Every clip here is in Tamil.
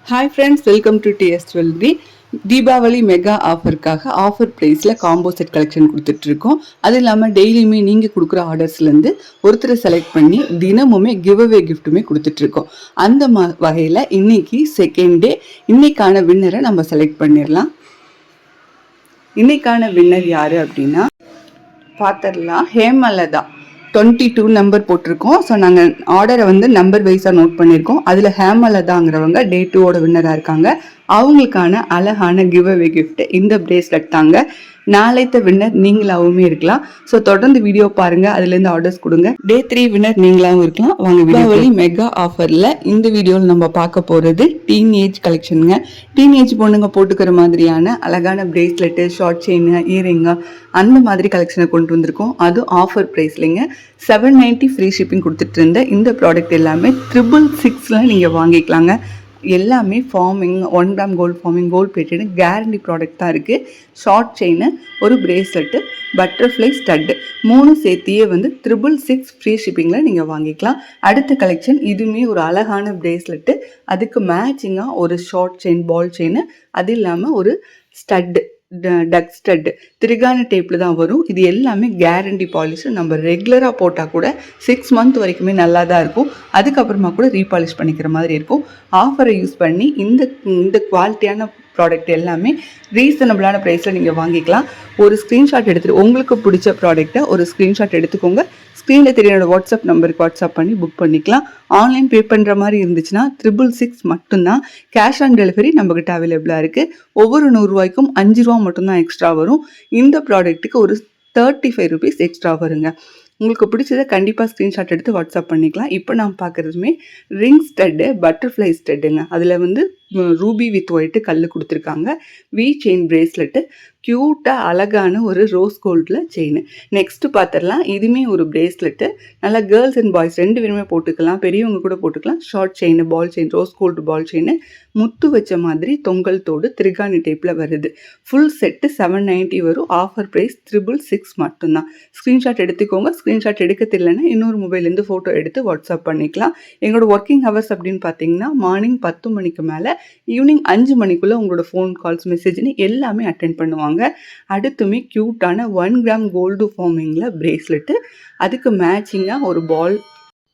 Hi friends, welcome to TS jewellery. Deepavali mega ஆஃபருக்காக ஆஃபர் ப்ரைஸில் காம்போ செட் கலெக்ஷன் கொடுத்துட்ருக்கோம். அது இல்லாமல் டெய்லியுமே நீங்கள் கொடுக்குற ஆர்டர்ஸ்லேருந்து ஒருத்தரை செலக்ட் பண்ணி தினமுமே கிவ் அவே கிஃப்ட்டுமே கொடுத்துட்ருக்கோம். அந்த வகையில் இன்னைக்கு செகண்ட் டே, இன்னைக்கான வின்னரை நம்ம செலக்ட் பண்ணிடலாம். இன்னைக்கான வின்னர் யார் அப்படின்னா பார்த்துடலாம். ஹேமலதா 22 நம்பர் போட்டிருக்கோம். ஸோ நாங்கள் ஆர்டரை நம்பர் வைஸாக நோட் பண்ணியிருக்கோம். அதில் ஹேமலதாங்கிறவங்க டே 2ஓட வின்னராக இருக்காங்க. அவங்களுக்கான அழகான கிவ் அவே கிஃப்ட் இந்த பிரேஸ்லெட் தாங்க. நாளைத்த வின்னர் நீங்களாவுமே இருக்கலாம். ஸோ தொடர்ந்து வீடியோ பாருங்க, அதுலேருந்து ஆர்டர்ஸ் கொடுங்க. டே 3 வின்னர் நீங்களாவும் இருக்கலாம். வாங்க, தீபாவளி மெகா ஆஃபரில் இந்த வீடியோவில் நம்ம பார்க்க போகிறது டீனேஜ் கலெக்ஷனுங்க. டீனேஜ் பொண்ணுங்க போட்டுக்கிற மாதிரியான அழகான பிரேஸ்லெட்டு, ஷார்ட் செயின், இயரிங்கு அந்த மாதிரி கலெக்ஷனை கொண்டு வந்திருக்கோம். அது ஆஃபர் ப்ரைஸ்லிங்க. 790 ஃப்ரீ ஷிப்பிங் கொடுத்துட்டு இருந்த இந்த ப்ராடக்ட் எல்லாமே 666 நீங்கள் வாங்கிக்கலாங்க. எல்லாமே forming, 1 gram gold forming, gold plated, guarantee product தான் இருக்குது. ஷார்ட் செயின், ஒரு பிரேஸ்லெட்டு, பட்டர்ஃப்ளை ஸ்டட்டு 3 சேர்த்தியே 666 ஃப்ரீ ஷிப்பிங்கில் நீங்கள் வாங்கிக்கலாம். அடுத்த கலெக்ஷன் இதுவுமே ஒரு அழகான பிரேஸ்லெட்டு, அதுக்கு மேட்சிங்காக ஒரு ஷார்ட் செயின், பால் செயின், அது இல்லாமல் ஒரு ஸ்டட்டு, டக் ஸ்டட் திருகான டேப்பில் தான் வரும். இது எல்லாமே கேரண்டி பாலிஷ். நம்ம ரெகுலராக போட்டால் கூட 6 மந்த் வரைக்குமே நல்லா தான் இருக்கும். அதுக்கப்புறமா கூட ரீபாலிஷ் பண்ணிக்கிற மாதிரி இருக்கும். ஆஃபரை யூஸ் பண்ணி இந்த குவாலிட்டியான ப்ராடக்ட் எல்லாமே ரீசனபிளான ப்ரைஸில் நீங்கள் வாங்கிக்கலாம். ஒரு ஸ்க்ரீன்ஷாட் எடுத்துகிட்டு உங்களுக்கு பிடிச்ச ப்ராடக்டை ஒரு ஸ்க்ரீன்ஷாட் எடுத்துக்கோங்க. ஸ்க்ரீனில் தெரியனோட வாட்ஸ்அப் நம்பருக்கு வாட்ஸ்அப் பண்ணி புக் பண்ணிக்கலாம். ஆன்லைன் பே பண்ணுற மாதிரி இருந்துச்சுன்னா 666 மட்டும்தான். கேஷ் ஆன் டெலிவரி நம்மக்கிட்ட அவைலபிளாக இருக்குது. ஒவ்வொரு 100 ரூபாய்க்கும் 5 ரூபா மட்டும்தான் எக்ஸ்ட்ரா வரும். இந்த ப்ராடக்ட்டுக்கு ஒரு 35 ருபீஸ் எக்ஸ்ட்ரா வருங்க. உங்களுக்கு பிடிச்சதை கண்டிப்பாக ஸ்க்ரீன்ஷாட் எடுத்து வாட்ஸ்அப் பண்ணிக்கலாம். இப்போ நான் பார்க்குறதுமே ரிங் ஸ்டட்டு, பட்டர்ஃப்ளை ஸ்டட்டுங்க. அதில் ரூபி வித் ஒயிட்டு கல் கொடுத்துருக்காங்க. வி செயின் பிரேஸ்லெட்டு, க்யூட்டாக அழகான ஒரு ரோஸ் கோல்டில் செயின். நெக்ஸ்ட்டு பார்த்துடலாம். இதுவுமே ஒரு பிரேஸ்லெட்டு. நல்லா கேர்ள்ஸ் அண்ட் பாய்ஸ் 2 பேருமே போட்டுக்கலாம். பெரியவங்க கூட போட்டுக்கலாம். Short chain, ball chain, rose gold ball chain, முத்து வச்ச மாதிரி தொங்கல் தோடு திருகாணி டைப்பில் வருது. ஃபுல் செட்டு 790 வரும். ஆஃபர் ப்ரைஸ் 666 மட்டும்தான். ஸ்க்ரீன்ஷாட் எடுத்துக்கோங்க. ஸ்க்ரீன்ஷாட் எடுக்க தெரியலன்னா இன்னொரு மொபைல்லேருந்து ஃபோட்டோ எடுத்து வாட்ஸ்அப் பண்ணிக்கலாம். எங்களோட ஒர்க்கிங் ஹவர்ஸ் அப்படின்னு பார்த்தீங்கன்னா மார்னிங் 10 மணிக்கு மேலே ஈவினிங் 5 மணிக்குள்ளே உங்களோட ஃபோன் கால்ஸ், மெசேஜ்னு எல்லாமே அட்டென்ட் பண்ணுவாங்க. அடுத்துமே க்யூட்டான 1 கிராம் கோல்டு ஃபார்மிங்கில் பிரேஸ்லெட்டு, அதுக்கு மேட்சிங்காக ஒரு ball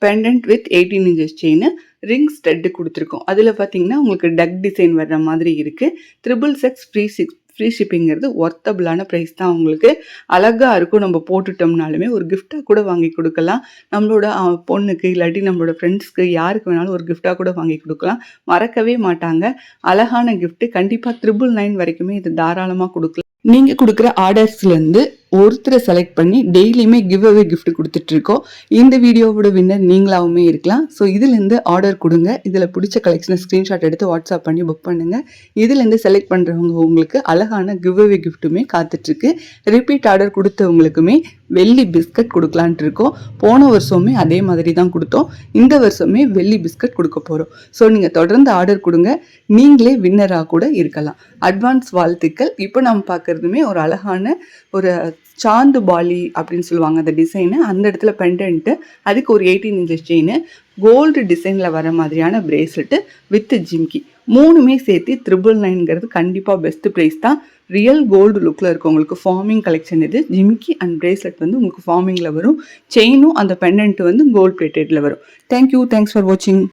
pendant with 18 inches chain, ring stud கொடுத்துருக்கோம். அதில் பார்த்தீங்கன்னா உங்களுக்கு டக் டிசைன் வர்ற மாதிரி இருக்குது. 666 ஃப்ரீ ஷிப்பிங்கிறது ஒர்த்தபிளான ப்ரைஸ் தான். உங்களுக்கு அழகாக இருக்கும். நம்ம போட்டுட்டோம்னாலுமே ஒரு கிஃப்டாக கூட வாங்கி கொடுக்கலாம். நம்மளோட பொண்ணுக்கு இல்லாட்டி நம்மளோட ஃப்ரெண்ட்ஸ்க்கு யாருக்கு வேணாலும் ஒரு கிஃப்டாக கூட வாங்கி கொடுக்கலாம். மறக்கவே மாட்டாங்க. அழகான கிஃப்ட்டு. கண்டிப்பாக 999 வரைக்குமே இது தாராளமாக கொடுக்கலாம். நீங்கள் கொடுக்குற ஆர்டர்ஸ்லேருந்து ஒருத்தரை செலக்ட் பண்ணி டெய்லியுமே கிவ் அவே கிஃப்ட் கொடுத்துட்ருக்கோம். இந்த வீடியோவோட வின்னர் நீங்களாவுமே இருக்கலாம். ஸோ இதுலேருந்து ஆர்டர் கொடுங்க. இதில் பிடிச்ச கலெக்ஷனை ஸ்க்ரீன்ஷாட் எடுத்து வாட்ஸ்அப் பண்ணி புக் பண்ணுங்கள். இதுலேருந்து செலக்ட் பண்ணுறவங்க உங்களுக்கு அழகான கிவ் அவே கிஃப்ட்டுமே காத்துட்ருக்கு. ரிப்பீட் ஆர்டர் கொடுத்தவங்களுக்குமே வெள்ளி பிஸ்கட் கொடுக்கலான்ட்டு இருக்கோம். போன வருஷமே அதே மாதிரி தான் கொடுத்தோம். இந்த வருஷமே வெள்ளி பிஸ்கட் கொடுக்க போகிறோம். ஸோ நீங்கள் தொடர்ந்து ஆர்டர் கொடுங்க. நீங்களே வின்னராக கூட இருக்கலாம். அட்வான்ஸ் வாழ்த்துக்கள். இப்போ நம்ம பார்க்குறதுமே ஒரு அழகான ஒரு சாந்து பாலி அப்படின்னு சொல்லுவாங்க அந்த டிசைனு. அந்த இடத்துல பெண்டன்ட்டு, அதுக்கு ஒரு 18 இன்ச்சஸ் செயின், கோல்டு டிசைனில் வர மாதிரியான பிரேஸ்லெட்டு வித் ஜிம்கி 3மே சேர்த்து 999ங்கிறது கண்டிப்பாக பெஸ்ட் ப்ரைஸ் தான். ரியல் கோல்டு லுக்கில் இருக்கும். உங்களுக்கு ஃபார்மிங் கலெக்ஷன் இது. ஜிம்கி அண்ட் பிரேஸ்லெட் உங்களுக்கு ஃபார்மிங்கில் வரும். செயினும் அந்த பெண்டன்ட்டு கோல்டு பிளேட்டடில் வரும். தேங்க்யூ. தேங்க்ஸ் ஃபார் வாட்சிங்.